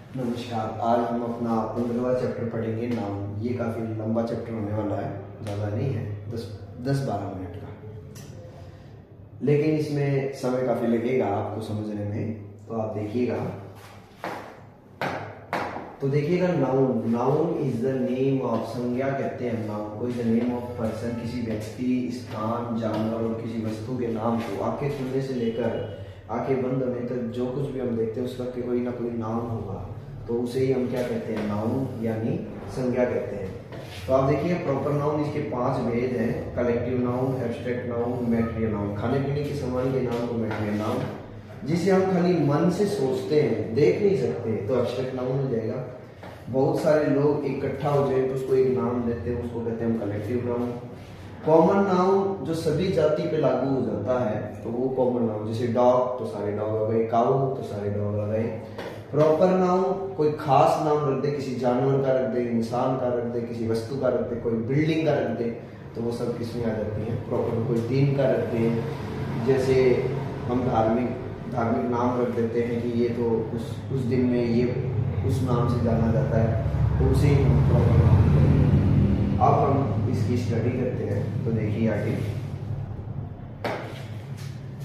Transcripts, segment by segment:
नमस्कार। आज हम अपना 15वां चैप्टर पढ़ेंगे, नाउन। ये काफ़ी लंबा चैप्टर होने वाला है, ज़्यादा नहीं है, 10-12 मिनट का, लेकिन इसमें समय काफ़ी लगेगा आपको समझने में। तो आप देखिएगा noun. Noun is the name of, संज्ञा कहते हैं नाउन को, is the name of person, किसी व्यक्ति, स्थान, जानवर और किसी वस्तु के नाम को आंखें खुलने से लेकर आंखें बंद होने तक जो कुछ भी हम देखते हैं उसका कोई ना कोई नाम होगा, तो उसे ही हम क्या कहते हैं, नाउन यानी संज्ञा कहते हैं। तो आप देखिए प्रॉपर नाउन, इसके 5 भेद हैं: collective noun, abstract noun, material noun. खाने पीने के सामान के नाम को मैटेरियल नाउन, जिसे हम खाली मन से सोचते हैं, देख नहीं सकते, तो एब्स्ट्रैक्ट नाउन हो जाएगा। बहुत सारे लोग इकट्ठा हो जाए तो उसको एक नाम देते हैं, उसको कहते हैं हम कलेक्टिव नाउन। कॉमन नाउन जो सभी जाति पे लागू हो जाता है तो वो कॉमन नाउन, जैसे डॉग तो सारे डॉग आ गए, काऊ तो सारे डॉग आ गए। प्रॉपर नाउन कोई खास नाम रख दे, किसी जानवर का रख दे, इंसान का रख दे, किसी वस्तु का रख दे, कोई बिल्डिंग का रख दे, तो वो सब किसमें आ जाती है, प्रॉपर। कोई दिन का रख दे, जैसे हम धार्मिक नाम रख देते हैं कि ये तो उस दिन में ये उस नाम से जाना जाता है, तो उसे ही हम प्रॉपर नाम कहते हैं। अब हम इसकी स्टडी करते हैं, तो देखिए आगे।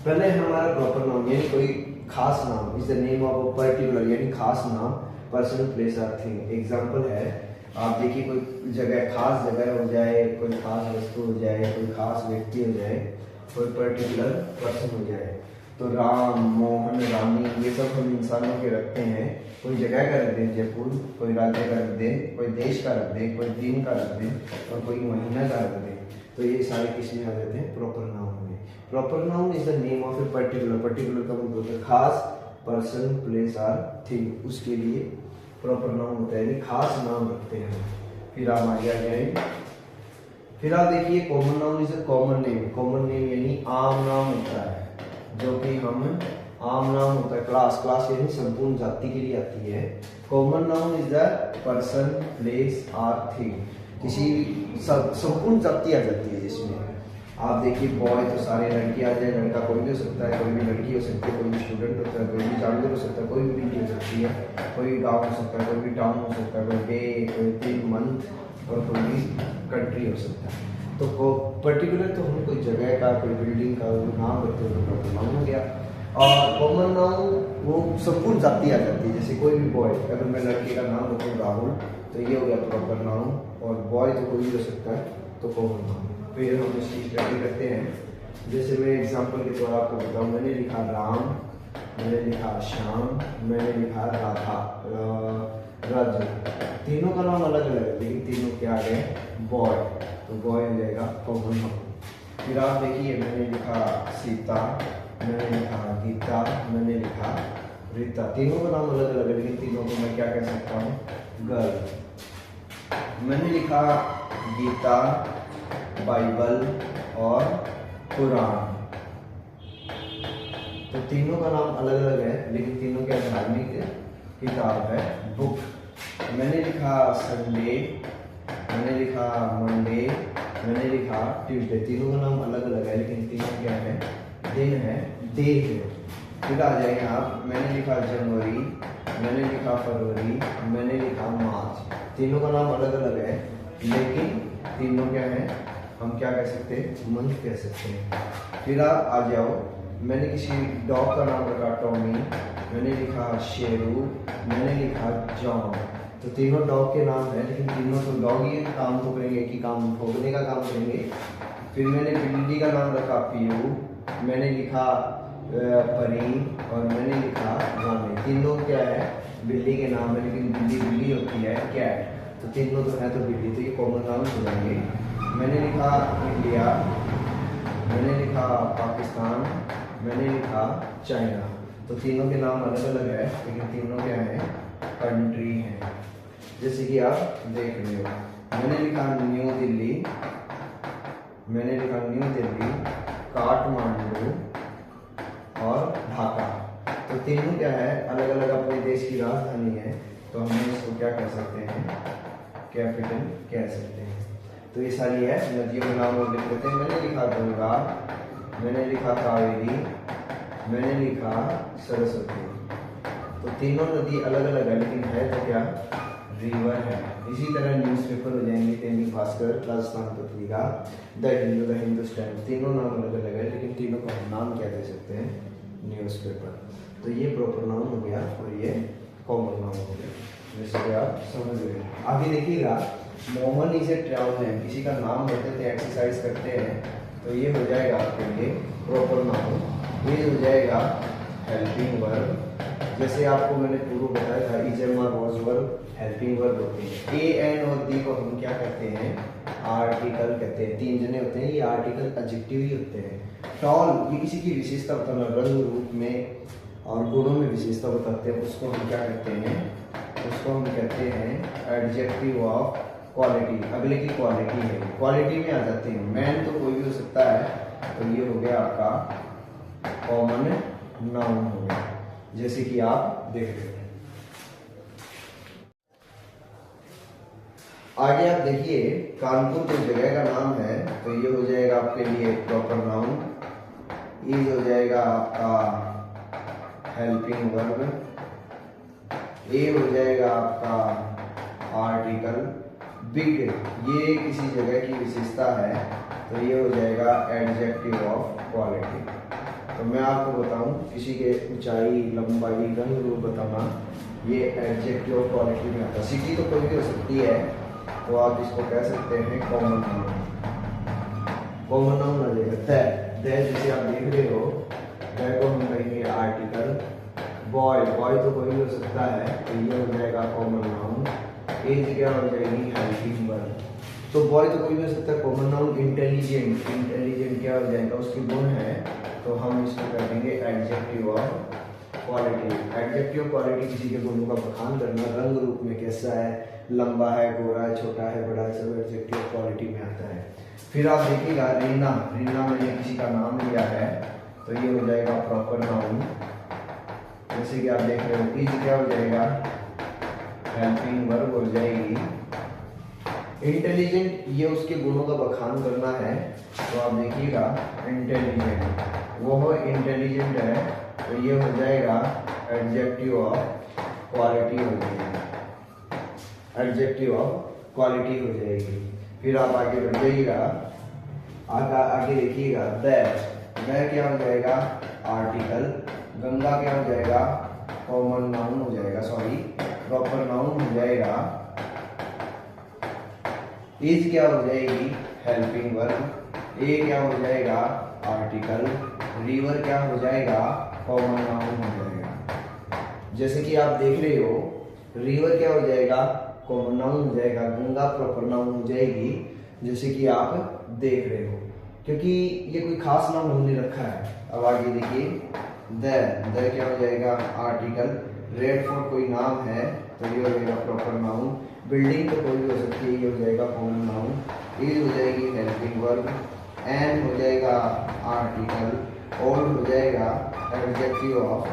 पहले हमारा प्रॉपर नाउन यानी कोई खास नाम, is the name of a particular यानी खास नाम, पर्सन, प्लेस और थिंग। एग्जांपल है, आप देखिए कोई जगह, खास जगह हो जाए, कोई खास वस्तु हो जाए, कोई खास व्यक्ति हो जाए, कोई पर्टिकुलर पर्सन हो जाए। तो राम, मोहन, रानी, ये सब हम इंसानों के रखते हैं। कोई जगह का रख दें जयपुर, कोई राज्य का रख दें, कोई देश का रख दें, कोई दिन का रख दें और कोई महीना का रख दें, तो ये सारे किसमें आ जाते हैं, प्रॉपर नाउन में। Proper noun is the name of a particular, particular का मतलब होता है खास, पर्सन, प्लेस और थिंग, उसके लिए प्रॉपर नाउन होता है, यानी खास नाम रखते हैं। फिर आप आगे आ जाए, फिर आप देखिए common noun is a common name. Common name यानी आम नाम होता है, जो कि हम आम नाम होता है। क्लास यानी संपूर्ण जाति के लिए आती है। Common noun is the person, place और थिंग, किसी संपूर्ण जाति आ जाती है जिसमें। आप देखिए बॉय तो सारे लड़की आ जाए, लड़का कोई भी हो सकता है, कोई भी लड़की हो सकती है, कोई भी स्टूडेंट होता है, कोई भी जानवर हो सकता है, कोई भी बिल्डिंग हो सकती है, कोई भी गाँव हो सकता है, कोई भी टाउन हो सकता है, कोई डे, कोई 3 मंथ और कोई भी कंट्री हो सकता है। तो पर्टिकुलर तो हम कोई जगह का, कोई बिल्डिंग का नाम रखते हैं, प्रॉपर नाउन हो गया। और कॉमन नाउन वो संपूर्ण जाति आ जाती है, जैसे कोई भी बॉय, अगर मैं लड़के का नाम रखूँ राहुल, तो ये हो गया प्रॉपर नाउन, और बॉय तो कोई भी हो सकता है, तो कॉमन नाउन। फिर हम इसकी स्टडी करते हैं। जैसे मैं एग्जांपल के तौर आपको बताऊँ, मैंने लिखा राम, मैंने लिखा श्याम, मैंने लिखा राधा, राजू। तीनों का नाम अलग अलग है, लेकिन तीनों क्या आ गए, बॉय, तो बॉय हो जाएगा कॉमन नाउन। फिर आप देखिए, मैंने लिखा सीता, मैंने लिखा गीता, मैंने लिखा रीता। तीनों का नाम अलग अलग है, लेकिन तीनों को मैं क्या कह सकता हूँ, गर्ल। मैंने लिखा गीता, बाइबल और कुरान, तो तीनों का नाम अलग अलग है, लेकिन तीनों क्या धार्मिक किताब है, बुक। मैंने लिखा संडे, मैंने लिखा मंडे, मैंने लिखा ट्यूसडे। तीनों का नाम अलग अलग है, लेकिन तीनों क्या है, दिन है, डे है। फिर आ जाएंगे आप, मैंने लिखा जनवरी, मैंने लिखा फरवरी, मैंने लिखा मार्च। तीनों का नाम अलग अलग है, लेकिन तीनों क्या है, हम क्या कह सकते हैं, मंथ कह सकते हैं। फिर आप आ जाओ, मैंने किसी डॉग का नाम रखा टॉमी, मैंने लिखा शेरू, मैंने लिखा जॉन। तो तीनों डॉग के नाम है, लेकिन तीनों तो डॉग ही काम तो करेंगे, कि काम भोगने का काम करेंगे। फिर मैंने बिल्ली का नाम रखा पीयू, मैंने लिखा परी और मैंने लिखा जाने। तीनों क्या है, बिल्ली के नाम है, लेकिन बिल्ली होती है कैट, तो तीनों तो है तो बिल्ली, तो ये कॉमन नाम हो जाएंगे। मैंने लिखा इंडिया, मैंने लिखा पाकिस्तान, मैंने लिखा चाइना, तो तीनों के नाम अलग अलग है, लेकिन तीनों क्या है, कंट्री है। जैसे कि आप देख रहे हो, मैंने लिखा न्यू दिल्ली, मैंने लिखा न्यू दिल्ली, काठमांडू और ढाका, तो तीनों क्या है, अलग अलग अपने देश की राजधानी है, तो हम इसको क्या कह सकते हैं, कैपिटल कह सकते हैं। तो ये सारी है नदियों के नाम और लिख देते हैं। मैंने लिखा गंगा, मैंने लिखा कावेरी, मैंने लिखा सरस्वती। तो तीनों नदी अलग अलग है लेकिन है तो क्या, रिवर है। इसी तरह न्यूज़पेपर हो जाएंगे, दैनिक भास्कर, राजस्थान पत्रिका, द हिंदू, द हिंदुस्तान, तीनों नाम अलग अलग है लेकिन तीनों को हम नाम क्या दे सकते हैं, न्यूज़पेपर। तो ये प्रॉपर नाउन हो गया और ये कॉमन नाउन हो गया, जैसे कि आप समझ गए। आगे देखिएगा, मोहन इज ए ट्रैवलर, किसी का नाम लेते थे, एक्सरसाइज करते हैं, तो ये हो जाएगा आपके लिए प्रॉपर नाउन। ये हो जाएगा हेल्पिंग वर्ब, जैसे आपको मैंने पूर्व बताया था, is am are was verb helping verb होते हैं। ए एन और दी को हम क्या कहते हैं, आर्टिकल कहते हैं। तीन जने होते हैं, ये आर्टिकल एडजेक्टिव ही होते हैं। टॉल, ये किसी की विशेषता बताना, रंग रूप में और गुणों में विशेषता बताते हैं, उसको हम क्या कहते हैं, उसको हम कहते हैं एडजेक्टिव ऑफ क्वालिटी। अगले की क्वालिटी है, क्वालिटी में आ जाते हैं। मैन तो कोई भी हो सकता है, तो ये हो गया आपका कॉमन नाउन हो गया, जैसे कि आप देख रहे हैं। आगे आप देखिए, कानपुर कोई जगह का नाम है, तो ये हो जाएगा आपके लिए प्रॉपर नाउन। इज हो जाएगा आपका हेल्पिंग वर्ब, ए हो जाएगा आपका आर्टिकल, बिग ये किसी जगह की विशेषता है, तो ये हो जाएगा एडजेक्टिव ऑफ क्वालिटी। तो मैं आपको बताऊं, किसी के ऊंचाई, लंबाई, रंग रूप बताना, ये एडजेक्टिव ऑफ क्वालिटी में आता है। सिटी तो कोई भी हो सकती है, तो आप इसको कह सकते हैं कॉमन नाउन। कॉमन नाउन आ जाएगा द, जैसे आप देख रहे हो, द को हम कहेंगे आर्टिकल। बॉय, बॉय तो कोई भी हो सकता है, तो ये हो जाएगा कॉमन नाउन। एज क्या हो जाएगी, हेल्पिंग वर्ब। तो बॉय तो कोई भी हो सकता है, कॉमन नाउन। इंटेलिजेंट, इंटेलिजेंट क्या हो जाएगा, उसके गुण है, तो हम इसको कह देंगे adjective of quality. Adjective of quality किसी के गुणों का बखान करना, रंग रूप में कैसा है, लंबा है, गोरा है, छोटा है, बड़ा है, सब एडजेक्टिव ऑफ क्वालिटी में आता है। फिर आप देखिएगा रीना, रीना मैंने किसी का नाम लिया है, तो ये हो जाएगा प्रॉपर नाउन, जैसे कि आप देख रहे हो। इज क्या हो जाएगा, हेल्पिंग वर्ब हो जाएगी। इंटेलिजेंट, ये उसके गुणों का बखान करना है, तो आप देखिएगा इंटेलिजेंट, वो इंटेलिजेंट है, तो ये हो जाएगा एडजेक्टिव ऑफ क्वालिटी हो जाएगी, एडजेक्टिव ऑफ क्वालिटी हो जाएगी। फिर आप आगे बढ़ जाइएगा, आगे देखिएगा, द क्या हो जाएगा, आर्टिकल। गंगा क्या हो जाएगा, कॉमन नाउन हो जाएगा, सॉरी प्रॉपर नाउन हो जाएगा। इज क्या हो जाएगी, हेल्पिंग वर्ब। ए क्या हो जाएगा, आर्टिकल। रिवर क्या हो जाएगा, कॉमन नाउन हो जाएगा। जैसे कि आप देख रहे हो, रिवर क्या हो जाएगा, कॉमन नाउन हो जाएगा। गंगा प्रॉपर नाउन हो जाएगी, जैसे कि आप देख रहे हो, क्योंकि ये कोई खास नाम हमने रखा है। अब आगे देखिए, द क्या हो जाएगा, आर्टिकल। रेड फोर्ट कोई नाम है, तो ये हो जाएगा प्रॉपर नाउन। बिल्डिंग तो कोई भी हो सकती है, ये हो जाएगा कॉमन नाउन। इज हो जाएगी हेल्पिंग वर्ब। एन हो जाएगा आर्टिकल। ओल्ड हो जाएगा एडजेक्टिव ऑफ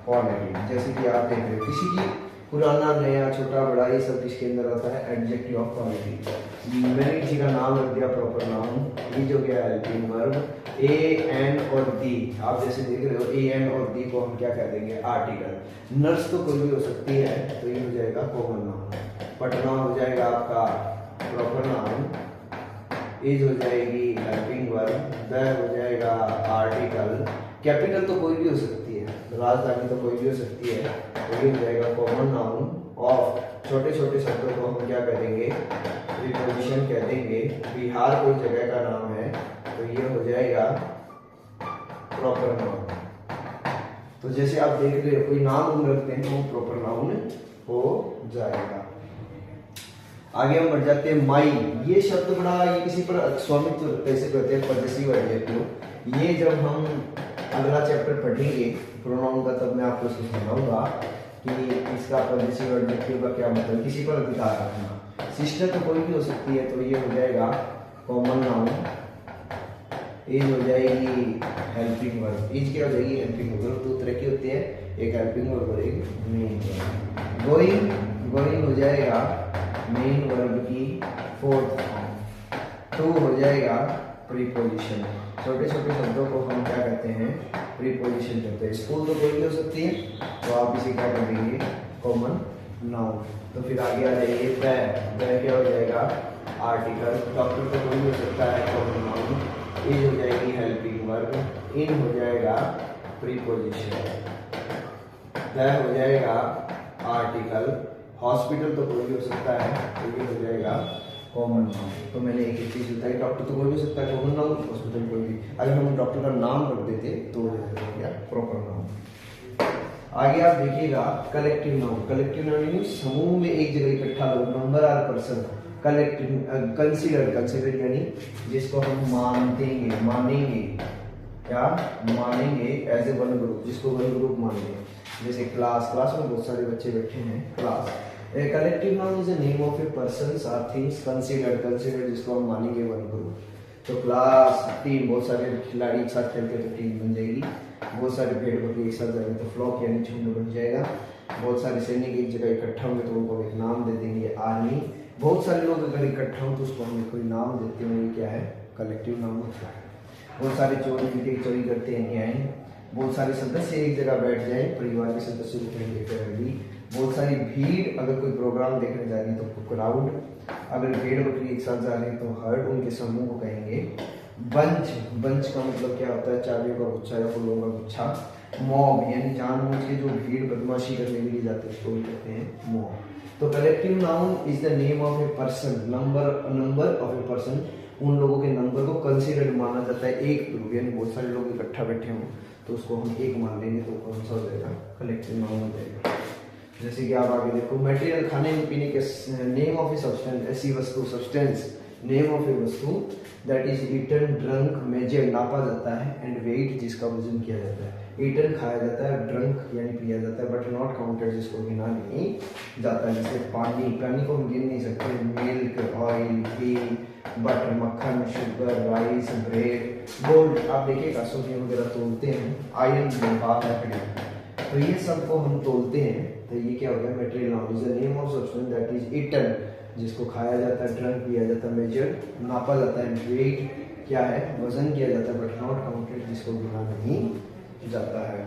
क्वालिटी, जैसे कि आप देख रहे हो। किसी की पुराना, नया, छोटा, बड़ा, ये सब किसके अंदर आता है, एडजेक्टिव ऑफ क्वालिटी। मैंने किसी का नाम रख दिया प्रॉपर नाउन, ये जो गया हेल्पिंग वर्ब। ए एन और दी, आप जैसे देख रहे हो, ए एन और दी को हम क्या कह देंगे, आर्टिकल। नर्स तो कोई भी हो सकती है, तो ये हो जाएगा कॉमन नाउन। पटना हो जाएगा आपका प्रॉपर नाउन। इज हो जाएगी हेल्पिंग वर्ब। द हो जाएगा आर्टिकल। कैपिटल तो कोई भी हो सकती है, राजधानी तो कोई भी हो सकती है, तो ये हो जाएगा कॉमन नाउन। ऑफ, छोटे छोटे शब्दों को हम क्या कह देंगे, प्रीपोजिशन कह देंगे। बिहार कोई जगह का नाम है, तो ये हो जाएगा प्रॉपर नाउन। तो जैसे आप देख रहे हो, कोई नाम हम रखते हैं, वो प्रॉपर नाउन हो जाएगा। आगे हम बढ़ जाते हैं, माई। ये शब्द बड़ा, ये किसी पर स्वामित्व कैसे कहते हैं, पॉजेसिव एडजेक्टिव। ये जब हम अगला चैप्टर पढ़ेंगे प्रोनाउन का, तब मैं आपको समझाऊंगा कि इसका पॉजेसिव एडजेक्टिव का क्या मतलब, किसी पर अधिकार रखना। सिस्टर तो कोई भी हो सकती है, तो ये हो जाएगा कॉमन नाउन। इज हो जाएगी हेल्पिंग वर्ब। इज क्या हो जाएगी, हेल्पिंग वर्ब। दो तरह की होती है, एक हेल्पिंग वर्ब और एक मेन वर्ब। गोइंग, गोइंग हो जाएगा मेन वर्ब की फोर्थ फॉर्म। टू हो जाएगा प्रीपोजिशन। छोटे छोटे शब्दों को हम क्या कहते हैं, प्रीपोजिशन करते हैं। स्कूल तो कोई भी हो सकती है, तो आप इसे क्या कर देंगे, कॉमन नाउन। तो फिर आगे आ जाइए, वह क्या हो जाएगा, आर्टिकल। डॉक्टर तो कोई भी हो सकता है, कॉमन नाउन। इज हो जाएगी हेल्पिंग वर्ब, इन हो जाएगा प्रीपोजिशन, वह हो जाएगा आर्टिकल। हॉस्पिटल तो कोई भी हो सकता है, तो ये हो जाएगा कॉमन नाउन। तो मैंने एक चीज बताई, डॉक्टर तो कोई भी हो सकता है कॉमन नाउन, हॉस्पिटल कोई भी। अगर हम डॉक्टर का नाम रख देते तो हो गया प्रॉपर नाउन। आगे आप देखिएगा कलेक्टिव नाउन। कलेक्टिव नाउन यानी समूह में एक जगह इकट्ठा लोग, number or person. Collective consider यानी जिसको हम मानेंगे क्या मानेंगे एज ए वन ग्रुप, जिसको वन ग्रुप मानेंगे। जैसे क्लास में बहुत सारे बच्चे बैठे हैं, class. Collective noun is the name of a person और थिंग्स कंसीडर्ड जिसको हम मानेंगे वन ग्रुप। तो क्लास, टीम, बहुत सारे खिलाड़ी एक साथ खेलते हैं तो टीम बन जाएगी। बहुत सारे भेड़ बकरी एक साथ जाएंगे तो फ्लॉक यानी झुंड बन जाएगा। बहुत सारे सैनिक एक जगह इकट्ठा होंगे तो उनको एक नाम दे देंगे, आर्मी। बहुत सारे लोग अगर इकट्ठा हो तो उसको हम कोई नाम देते हैं, ये क्या है, कलेक्टिव नाउन होता है। बहुत सारे चोरी करते हैं, गैंग। बहुत सारे सदस्य एक जगह बैठ जाए, परिवार के सदस्य को कहेंगे फैमिली। बहुत सारी भीड़, अगर कोई प्रोग्राम देखने जा रही है तो क्राउड। अगर भेड़ बकरी एक साथ जा रहे हैं तो हर्ड, उनके समूह को कहेंगे बंच का मतलब क्या होता है, चाबियों का गुच्छा या फूलों का गुच्छा। मॉब यानी जानबूझ के जो भीड़ बदमाशी करने के लिए जाते हैं उसको भी कहते हैं मॉब। तो collective noun is the name of a person, number of a person. उन लोगों के नंबर को कंसीडर्ड माना जाता है, एक ग्रुप यानी बहुत सारे लोग इकट्ठा बैठे हों तो उसको हम एक मान लेंगे तो कौन सा हो जाएगा, कलेक्टिव नाउन हो जाएगा। जैसे कि आप आगे देखो, मटेरियल खाने पीने के, नेम ऑफ ए सब्सटेंस, ऐसी वस्तु, सब्सटेंस नेम ऑफ ए वस्तु that is eaten, drunk, measure नापा जाता है, एंड वेट जिसका वजन किया जाता है। ईटन खाया जाता है, ड्रंक यानी पिया जाता है, बट नॉट काउंटेड जिसको गिना नहीं जाता है। जैसे पानी को हम गिन नहीं सकते। मिल्क, ऑयल, घी, बटर, मक्खन, शुगर, राइस, ब्रेड, गोल्ड। आप देखिएगा सोडियम वगैरह तोलते हैं, आयरन, लोहा, लकड़ी, तो ये सब को हम तोलते हैं। तो ये क्या हो गया, material noun is the name of substance that is eaten, जिसको खाया जाता है, ड्रंक पिया जाता है, मेजर नापा जाता है, वेट क्या है, वजन किया जाता है, बट नॉट काउंटेड जिसको गिना नहीं जाता है।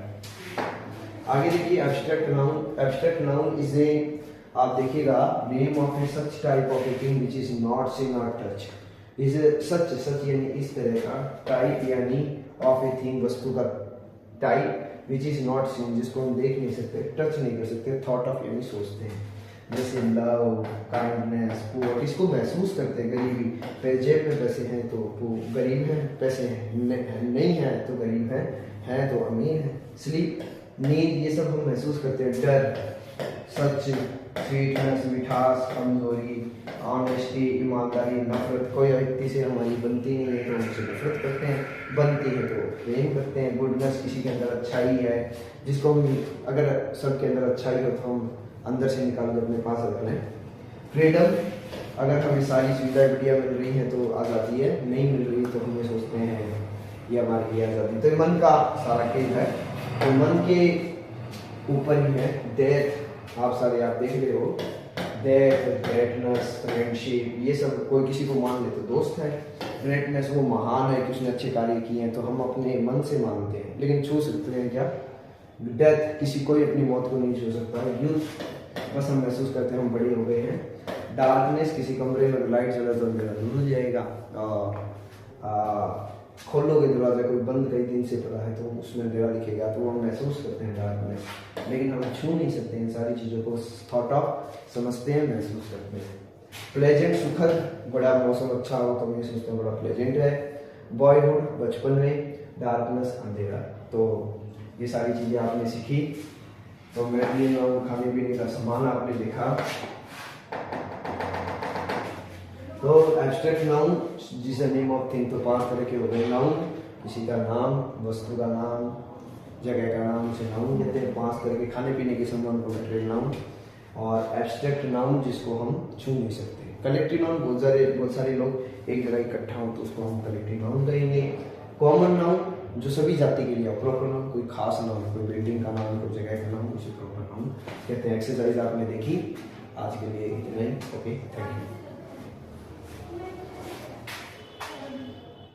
आगे देखिए abstract noun. Abstract noun is a, आप देखिएगा, name of A such type of a thing which is not seen और टच। इज सच यानी इस तरह का, टाइप यानी ऑफ ए थिंग वस्तु का type, which is not seen जिसको हम देख नहीं सकते, टच नहीं कर सकते, थॉट ऑफ यानी सोचते हैं। जैसे लव, काइंडनेस, पुअर, इसको महसूस करते हैं। गरीबी, जेब में पैसे हैं तो गरीब है, पैसे हैं नहीं है तो गरीब है तो अमीर है। स्लीप, नींद, ये सब हम महसूस करते हैं। डर, सच, स्वीटनेस, मिठास, कमजोरी, ऑनेस्टी, ईमानदारी, नफरत। कोई व्यक्ति से हमारी बनती नहीं है तो उससे नफरत करते हैं, बनती है तो प्रेम करते हैं। गुडनेस, किसी के अंदर अच्छाई है जिसको हम, अगर सबके अंदर अच्छाई हो तो हम अंदर से निकाल के अपने पास रख लें। फ्रीडम, अगर हमें सारी सुविधाएं बढ़िया मिल रही हैं तो आज़ादी है, नहीं मिल रही तो हमें सोचते हैं ये हमारी आज़ादी। तो मन का सारा खेल है, तो मन के ऊपर ही है। डेथ, आप सारे आप देख रहे हो, डेथ, ग्रेटनेस, फ्रेंडशिप, ये सब कोई किसी को मान ले तो दोस्त है। ग्रेटनेस, वो महान है कि उसने अच्छे कार्य किए हैं तो हम अपने मन से मानते हैं, लेकिन छू सकते हैं क्या। डेथ, किसी कोई अपनी मौत को नहीं छू सकता है। यूथ, बस हम महसूस करते हैं हम बड़े हो गए हैं। डार्कनेस, किसी कमरे में लाइट जला तो अंधेरा दूर हो जाएगा। खोलोगे दरवाजा, कोई बंद कई दिन से पड़ा है तो उसमें अंधेरा दिखेगा तो वो हम महसूस करते हैं डार्कनेस, लेकिन हम छू नहीं सकते हैं सारी चीज़ों को। थॉट ऑफ समझते हैं, महसूस करते हैं। प्लेजेंट, सुखद, बड़ा मौसम अच्छा हो तो मैं सोचता हूँ बड़ा प्लेजेंट है। बॉयहुड, बचपन में। डार्कनेस, अंधेरा। तो ये सारी चीज़ें आपने सीखी। तो मेटेरियल नाउन, खाने पीने का सामान आपने देखा। तो एब्स्ट्रैक्ट नाउन जिस नेम ऑफ थिंग, तो 5 तरह के हो गए नाउन। किसी का नाम, वस्तु का नाम, जगह का नाम, उसे नाउन कहते हैं। 5 तरह के खाने पीने के सामान को मेटेरियल नाउन। और एब्स्ट्रैक्ट नाउन जिसको हम छू नहीं सकते। कलेक्टिव नाउन, बहुत सारे लोग एक जगह इकट्ठा हो तो उसको हम कलेक्टिव नाउन कहेंगे। कॉमन नाउन जो सभी जाति के लिए, प्रॉपर नाउन कोई खास नाम, कोई बिल्डिंग का नाम, कोई जगह का नाम, उसे प्रॉपर नाउन कहते हैं। एक्सरसाइज आपने देखी, आज के लिए इतना ही। Okay, thank you.